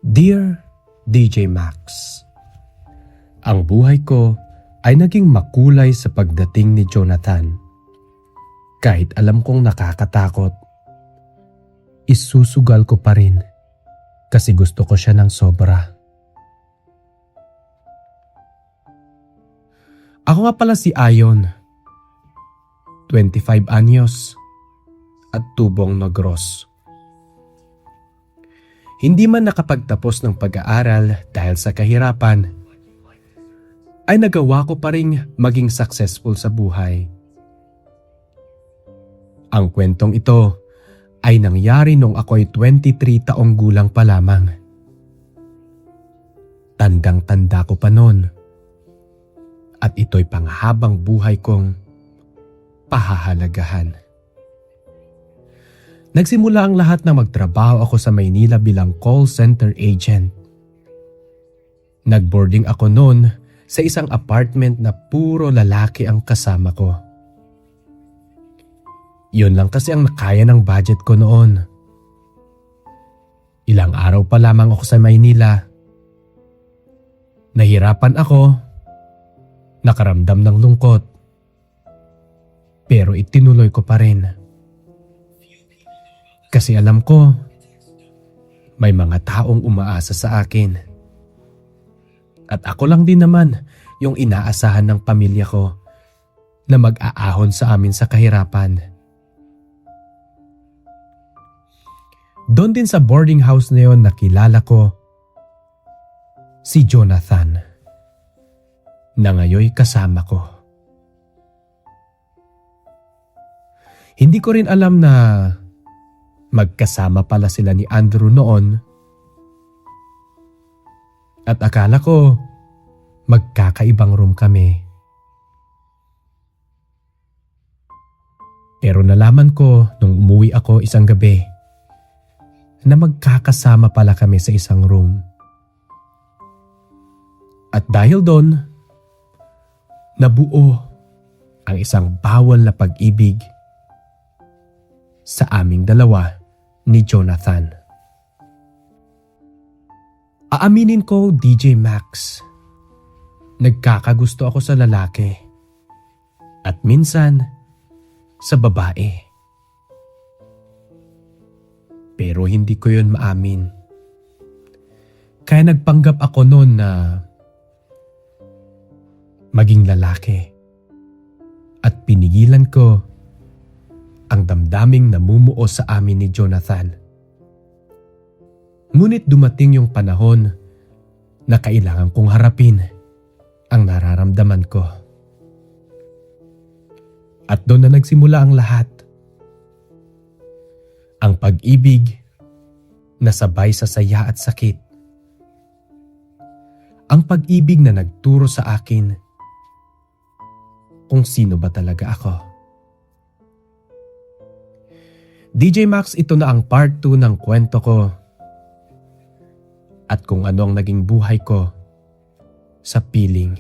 Dear DJ Max, ang buhay ko ay naging makulay sa pagdating ni Jonathan. Kahit alam kong nakakatakot, isusugal ko pa rin kasi gusto ko siya ng sobra. Ako nga pala si Ayon, 25 anyos at tubong Negros. Hindi man nakapagtapos ng pag-aaral dahil sa kahirapan, ay nagawa ko pa ring maging successful sa buhay. Ang kwentong ito ay nangyari nung ako'y 23 taong gulang pa lamang. Tandang-tanda ko pa noon. At ito'y panghabang buhay kong pahahalagahan. Nagsimula ang lahat na magtrabaho ako sa Maynila bilang call center agent. Nagboarding ako noon sa isang apartment na puro lalaki ang kasama ko. Yun lang kasi ang nakaya ng budget ko noon. Ilang araw pa lamang ako sa Maynila. Nahirapan ako, nakaramdam ng lungkot, pero itinuloy ko pa rin. Kasi alam ko, may mga taong umaasa sa akin. At ako lang din naman yung inaasahan ng pamilya ko na mag-aahon sa amin sa kahirapan. Doon din sa boarding house na yon nakilala ko si Jonathan, na ngayoy kasama ko. Hindi ko rin alam na magkasama pala sila ni Andrew noon, at akala ko magkakaibang room kami. Pero nalaman ko nung umuwi ako isang gabi na magkakasama pala kami sa isang room. At dahil doon, nabuo ang isang bawal na pag-ibig sa aming dalawa ni Jonathan. Aaminin ko, DJ Max, nagkakagusto ako sa lalaki at minsan sa babae. Pero hindi ko yun maamin. Kaya nagpanggap ako noon na maging lalaki at pinigilan ko ang damdaming namumuo sa amin ni Jonathan. Ngunit dumating yung panahon na kailangan kong harapin ang nararamdaman ko. At doon na nagsimula ang lahat. Ang pag-ibig na sabay sa saya at sakit. Ang pag-ibig na nagturo sa akin kung sino ba talaga ako. DJ Max, ito na ang part 2 ng kwento ko at kung ano ang naging buhay ko sa piling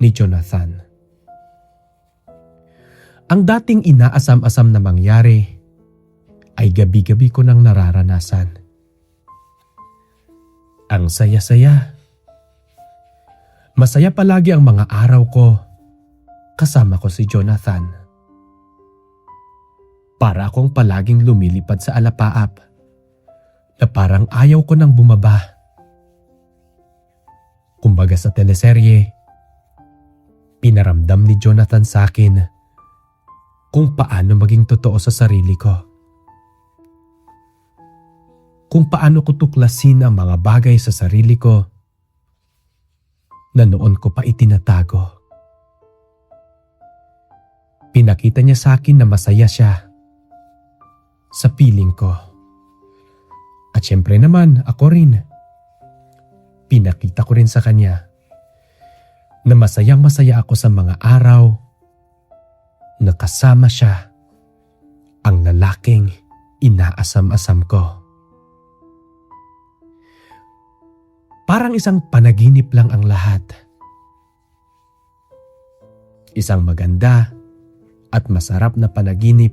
ni Jonathan. Ang dating inaasam-asam na mangyari ay gabi-gabi ko nang nararanasan. Ang saya-saya. Masaya palagi ang mga araw ko kasama ko si Jonathan. Para akong palaging lumilipad sa alapaap na parang ayaw ko nang bumaba. Kumbaga sa teleserye, pinaramdam ni Jonathan sa akin kung paano maging totoo sa sarili ko. Kung paano ko tuklasin ang mga bagay sa sarili ko na noon ko pa itinatago. Pinakita niya sa akin na masaya siya sa piling ko. At syempre naman ako rin. Pinakita ko rin sa kanya na masayang masaya ako sa mga araw na kasama siya, ang lalaking inaasam-asam ko. Parang isang panaginip lang ang lahat. Isang maganda at masarap na panaginip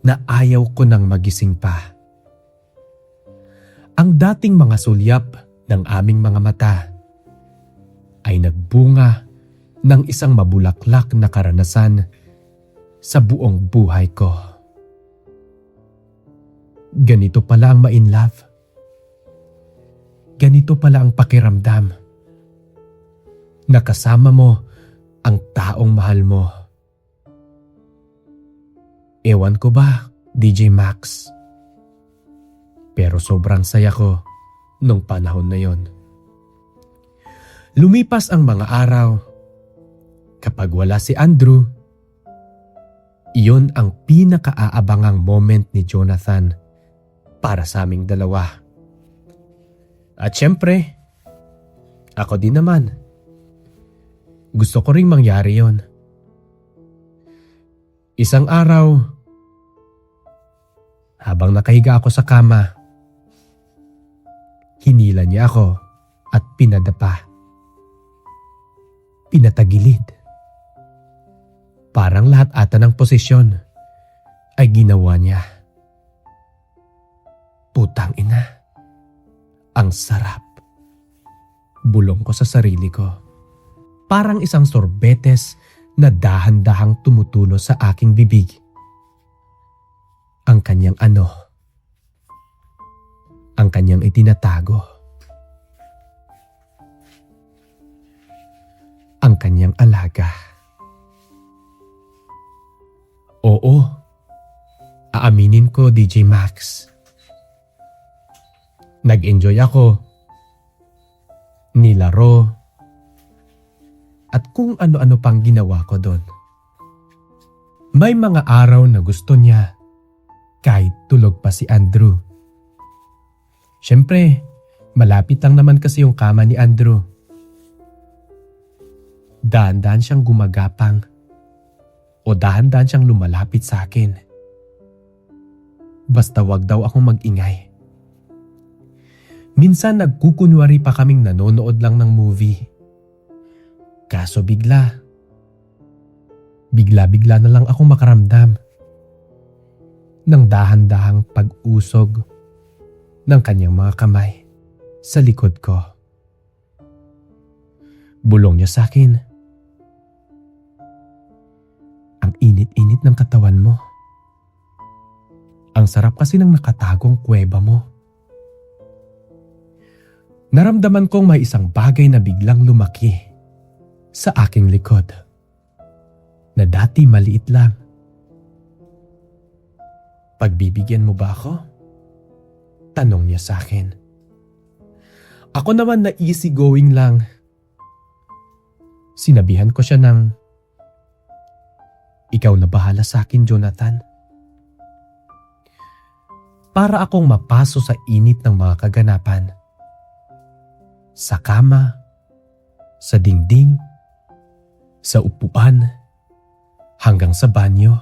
na ayaw ko nang magising pa. Ang dating mga sulyap ng aming mga mata ay nagbunga ng isang mabulaklak na karanasan sa buong buhay ko. Ganito pala ang ma-in love. Ganito pala ang pakiramdam. Nakasama mo ang taong mahal mo. Ewan ko ba, DJ Max? Pero sobrang saya ko nung panahon na yon. Lumipas ang mga araw. Kapag wala si Andrew, iyon ang pinakaaabangang moment ni Jonathan para sa aming dalawa. At syempre, ako din naman. Gusto ko ring mangyari yon. Isang araw, habang nakahiga ako sa kama, hinila niya ako at pinadapa. Pinatagilid. Parang lahat ata ng posisyon ay ginawa niya. Putang ina. Ang sarap. Bulong ko sa sarili ko. Parang isang sorbetes na dahan-dahang tumutulo sa aking bibig. Ang kanyang ano? Ang kanyang itinatago. Ang kanyang alaga. Oo, aaminin ko, DJ Max. Nag-enjoy ako, nilaro, at kung ano-ano pang ginawa ko doon. May mga araw na gusto niya kahit tulog pa si Andrew. Siyempre, malapit lang naman kasi yung kama ni Andrew. Dahan-dahan siyang gumagapang o dahan-dahan siyang lumalapit sa akin. Basta wag daw akong mag-ingay. Minsan nagkukunwari pa kaming nanonood lang ng movie. Kaso bigla na lang akong makaramdam ng dahan-dahang pag-usog ng kanyang mga kamay sa likod ko. Bulong niya sa akin, "Ang init-init ng katawan mo. Ang sarap kasi ng nakatagong kuweba mo." Naramdaman kong may isang bagay na biglang lumaki sa aking likod na dati maliit lang. "Pagbibigyan mo ba ako?" Tanong niya sa akin. Ako naman na easygoing lang. Sinabihan ko siya ng, "Ikaw na bahala sa akin, Jonathan." Para akong mapaso sa init ng mga kaganapan. Sa kama, sa dingding, sa upuan, hanggang sa banyo.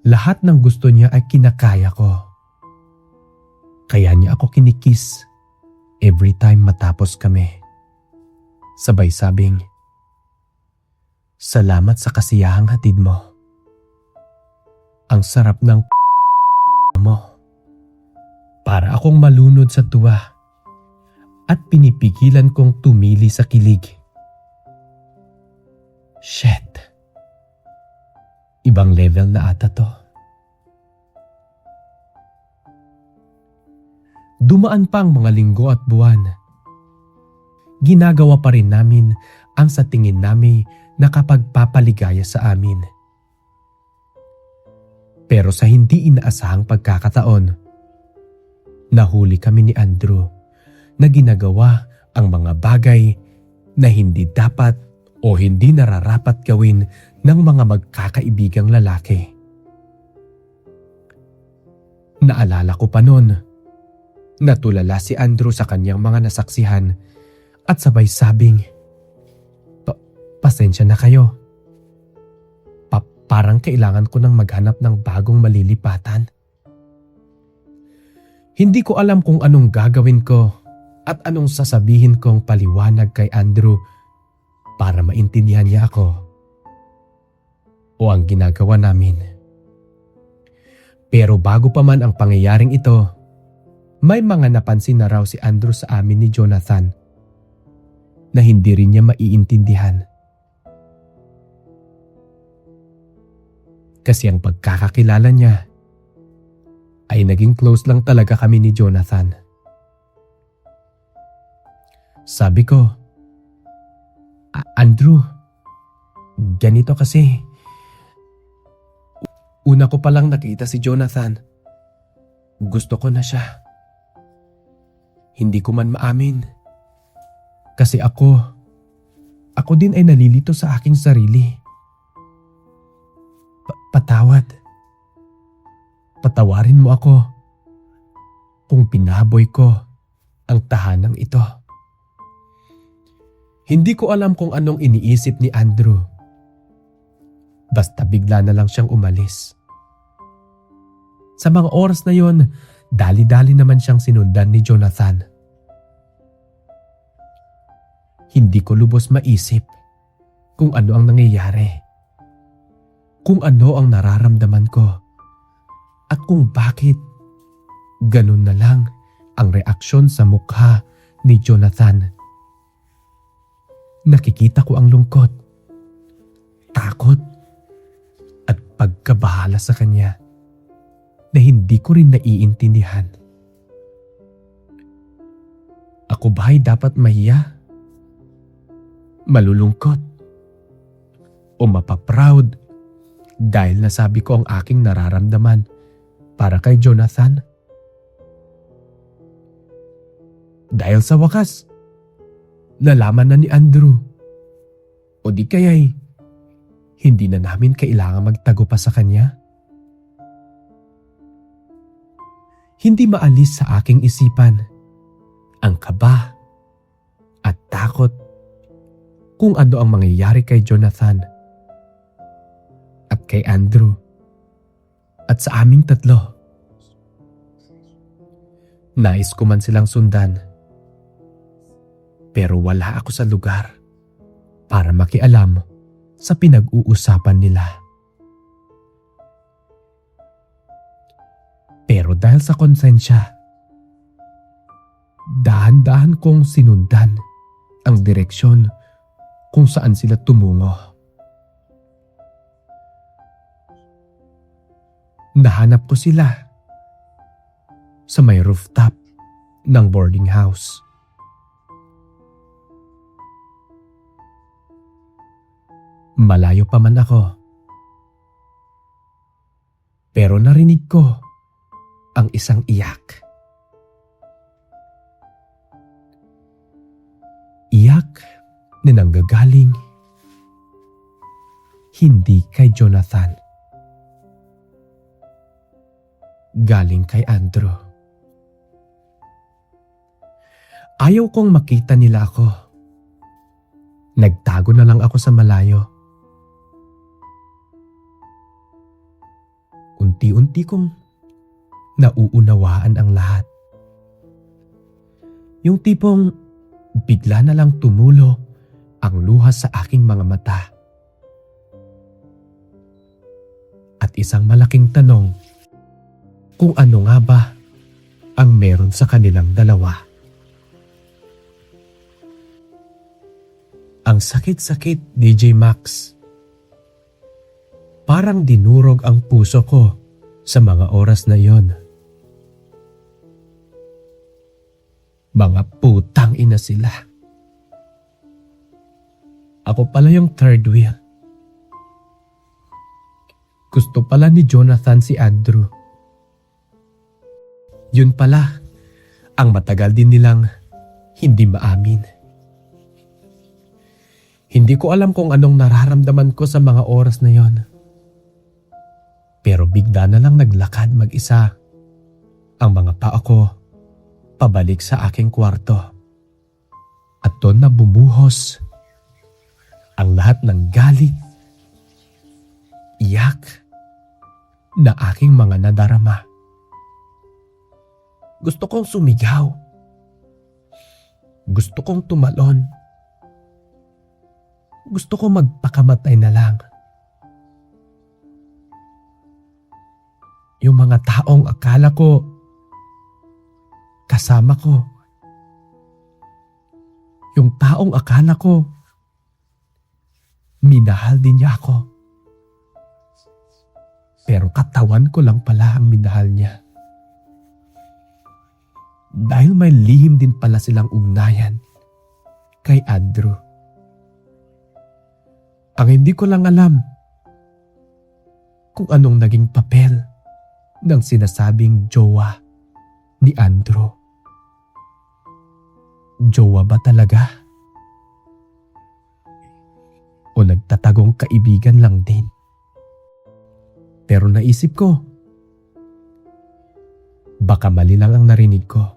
Lahat ng gusto niya ay kinakaya ko. Kaya niya ako kinikiss every time matapos kami. Sabay sabing, "Salamat sa kasiyahang hatid mo. Ang sarap ng mo." Para akong malunod sa tuwa at pinipigilan kong tumili sa kilig. Shit. Ibang level na ata to. Dumaan pa ang mga linggo at buwan. Ginagawa pa rin namin ang sa tingin namin nakapagpapaligaya sa amin. Pero sa hindi inaasahang pagkakataon, nahuli kami ni Andrew na ginagawa ang mga bagay na hindi dapat o hindi nararapat gawin ng mga magkakaibigang lalaki. Naalala ko pa noon, natulala si Andrew sa kanyang mga nasaksihan at sabay sabing, Pasensya na kayo. Parang kailangan ko nang maghanap ng bagong malilipatan." Hindi ko alam kung anong gagawin ko at anong sasabihin kong paliwanag kay Andrew para maintindihan niya ako o ang ginagawa namin. Pero bago pa man ang pangyayaring ito, May mga napansin na raw si Andrew sa amin ni Jonathan na hindi rin niya maiintindihan. Kasi ang pagkakakilala niya ay naging close lang talaga kami ni Jonathan. Sabi ko, Andrew, ganito kasi. Una ko palang nakita si Jonathan. Gusto ko na siya. Hindi ko man maamin. Kasi ako din ay nalilito sa aking sarili. Patawad. Patawarin mo ako kung pinaboy ko ang tahanang ito. Hindi ko alam kung anong iniisip ni Andrew. Basta bigla na lang siyang umalis. Sa mga oras na yon, dali-dali naman siyang sinundan ni Jonathan. Hindi ko lubos maisip kung ano ang nangyayari. Kung ano ang nararamdaman ko. At kung bakit ganun na lang ang reaksyon sa mukha ni Jonathan. Nakikita ko ang lungkot, takot, at pagkabahala sa kanya na hindi ko rin naiintindihan. Ako ba ay dapat mahiya? Malulungkot? O mapaproud dahil nasabi ko ang aking nararamdaman para kay Jonathan? Dahil sa wakas, nalaman na ni Andrew. O di kaya'y hindi na namin kailangang magtago pa sa kanya? Hindi maalis sa aking isipan ang kaba at takot kung ano ang mangyayari kay Jonathan at kay Andrew at sa aming tatlo. Nais ko man silang sundan, pero wala ako sa lugar para makialam sa pinag-uusapan nila. Pero dahil sa konsensya, dahan-dahan kong sinundan ang direksyon kung saan sila tumungo. Nahanap ko sila sa may rooftop ng boarding house. Malayo pa man ako, pero narinig ko ang isang iyak. Iyak na nanggagaling hindi kay Jonathan, galing kay Andrew. Ayaw kong makita nila ako. Nagtago na lang ako sa malayo. Unti-unti kong nauunawaan ang lahat. Yung tipong bigla na lang tumulo ang luha sa aking mga mata. At isang malaking tanong kung ano nga ba ang meron sa kanilang dalawa. Ang sakit-sakit, DJ Max. Parang dinurog ang puso ko sa mga oras na yon. Mga putang ina sila. Ako pala yung third wheel. Gusto pala ni Jonathan si Andrew. Yun pala ang matagal din nilang hindi maamin. Hindi ko alam kung anong nararamdaman ko sa mga oras na yon. Pero bigla na lang naglakad mag-isa ang mga paa ko pabalik sa aking kwarto. At doon na bumuhos ang lahat ng galit, iyak na aking mga nadarama. Gusto kong sumigaw. Gusto kong tumalon. Gusto kong magpakamatay na lang. Yung mga taong akala ko kasama ko. Yung taong akala ko, minahal din niya ako. Pero katawan ko lang pala ang minahal niya. Dahil may lihim din pala silang ugnayan kay Andrew. Ang hindi ko lang alam kung anong naging papel ng sinasabing jowa ni Andrew. Jowa ba talaga? O nagtatagong kaibigan lang din? Pero naisip ko, baka mali lang ang narinig ko.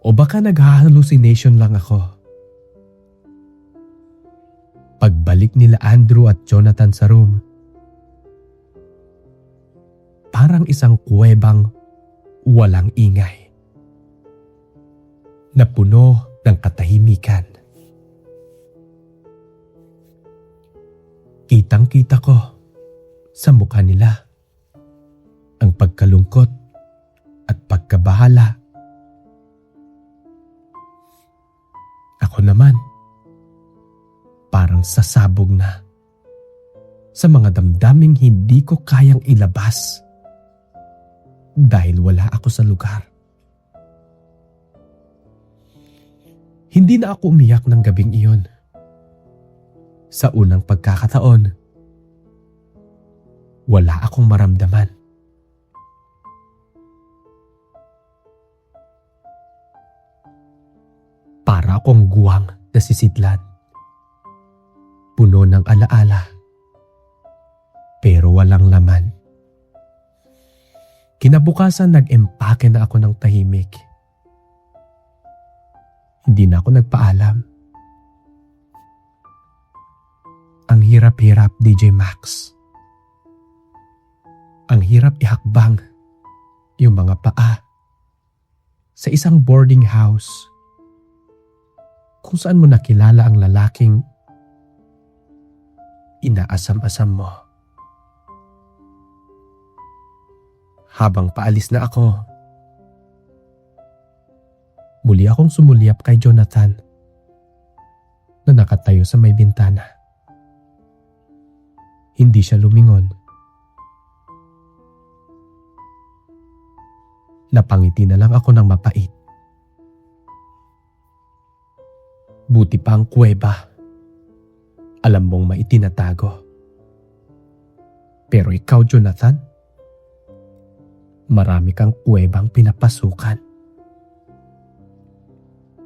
O baka nag-hallucination lang ako. Pagbalik nila Andrew at Jonathan sa room, parang isang kuwebang walang ingay na puno ng katahimikan. Kitang-kita ko sa mukha nila ang pagkalungkot at pagkabahala. Ako naman, parang sasabog na sa mga damdaming hindi ko kayang ilabas dahil wala ako sa lugar. Hindi na ako umiyak ng gabing iyon. Sa unang pagkakataon, wala akong maramdaman. Para akong guwang na sisidlan. Puno ng alaala, pero walang laman. Kinabukasan nag-empake na ako ng tahimik. Hindi na ako nagpaalam. Ang hirap-hirap, DJ Max. Ang hirap ihakbang yung mga paa sa isang boarding house kung saan mo nakilala ang lalaking inaasam-asam mo. Habang paalis na ako, muli akong sumulyap kay Jonathan na nakatayo sa may bintana. Hindi siya lumingon. Napangiti na lang ako ng mapait. Buti pa ang kuweba. Alam mong maitinatago. Pero ikaw, Jonathan, marami kang kuwebang pinapasukan.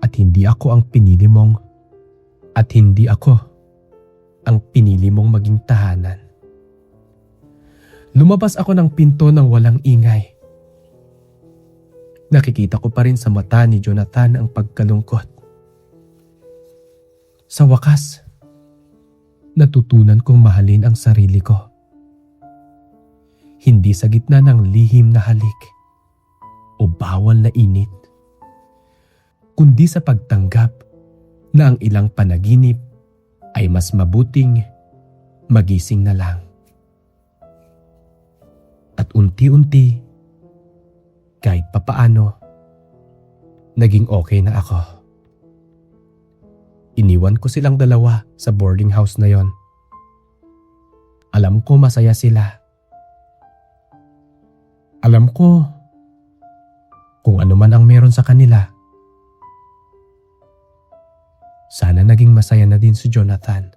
At hindi ako ang pinili mong maging tahanan. Lumabas ako ng pinto ng walang ingay. Nakikita ko pa rin sa mata ni Jonathan ang pagkalungkot. Sa wakas, natutunan kong mahalin ang sarili ko. Hindi sa gitna ng lihim na halik o bawal na init, kundi sa pagtanggap na ang ilang panaginip ay mas mabuting magising na lang. At unti-unti, kahit papaano, naging okay na ako. Iniwan ko silang dalawa sa boarding house na yon. Alam ko masaya sila. Alam ko kung ano man ang meron sa kanila. Sana naging masaya na din si Jonathan.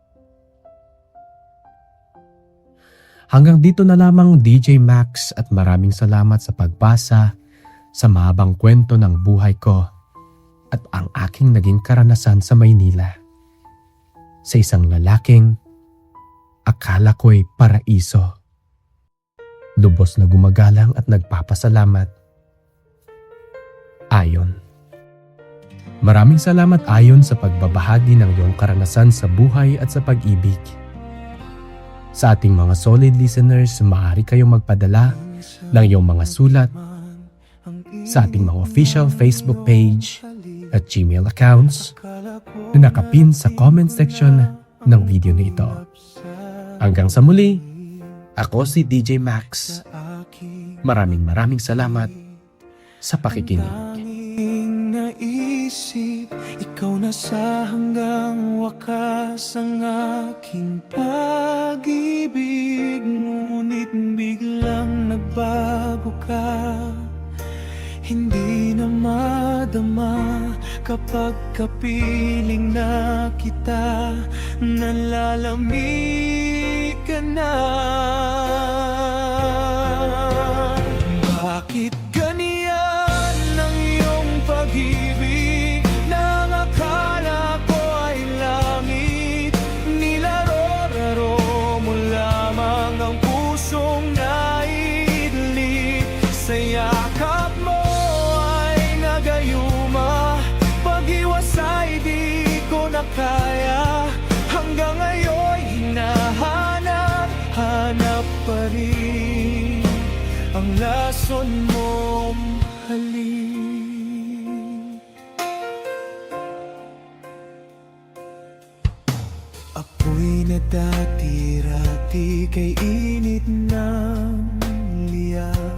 Hanggang dito na lamang, DJ Max, at maraming salamat sa pagbasa sa mahabang kwento ng buhay ko at ang aking naging karanasan sa Maynila. Sa isang lalaking akala ko'y paraiso. Lubos na gumagalang at nagpapasalamat. Ayon. Maraming salamat, Ayon, sa pagbabahagi ng iyong karanasan sa buhay at sa pag-ibig. Sa ating mga solid listeners, maaari kayong magpadala ng iyong mga sulat sa ating mga official Facebook page at Gmail accounts na nakapin sa comment section ng video na ito. Hanggang sa muli, ako si DJ Max. Maraming salamat sa pakikinig. na sa hanggang wakas ang aking pag-ibig. Ngunit biglang nagbago ka, hindi na madama kapag kapiling na kita. Nalalamig ka na. Bakit ganyan ang iyong pag-ibig? Nang akala ko ay langit, nilaro-laro mo lamang ang pusong naidli. Sa yakap mo ay nagayuma, pag-iwas ay di ko na kaya. Hanggang ngayon hinahanap pa rin ang lason mong halik. Ako'y nadatira-ti kay init ng liyak.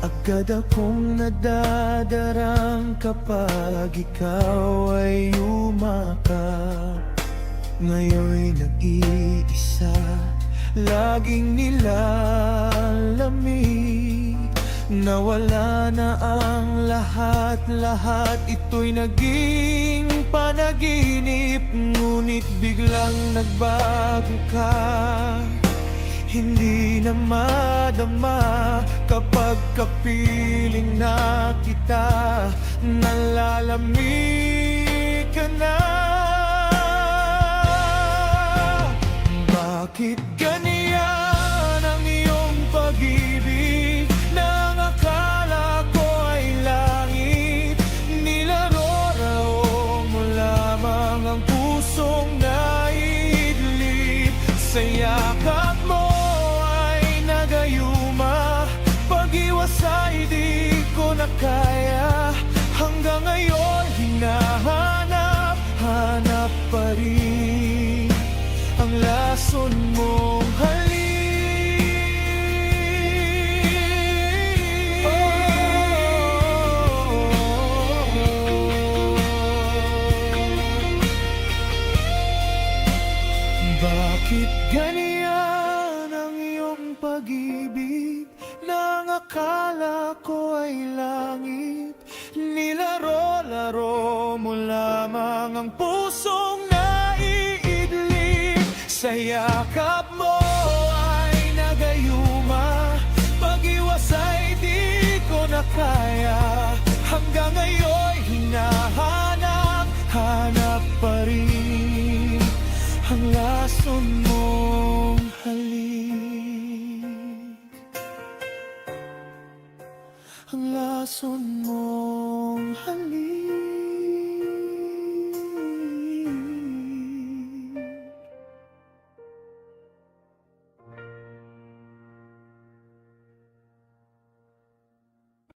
Agad akong nadadarang kapag ikaw ay umakap. Ngayon'y nag-iisa, laging nilalamig. Nawala na ang lahat-lahat, ito'y naging panaginip. Ngunit biglang nagbago ka, hindi na madama kapag kapiling na kita. Nalalamig ka na. Bakit ganyan ang iyong pag-ibig? Nang akala ko ay langit, nilaro-laro mo lamang ang pusong naidlip. Sa yakap mo ay nagayuma, pag-iwas ay di ko na kaya. Hanggang ngayon hinahanap pa rin ang lason mong halik. Bakit ganyan ang iyong pag-ibig? Nang akala ko ay langit, nilaro-laro mo lamang ang pusong naiidlip. Sa yakap mo ay nagayuma, pag-iwas ay di ko na kaya. Hanggang ngayon hinahanap pa rin ang lason mong halik. Ang lason mong halik.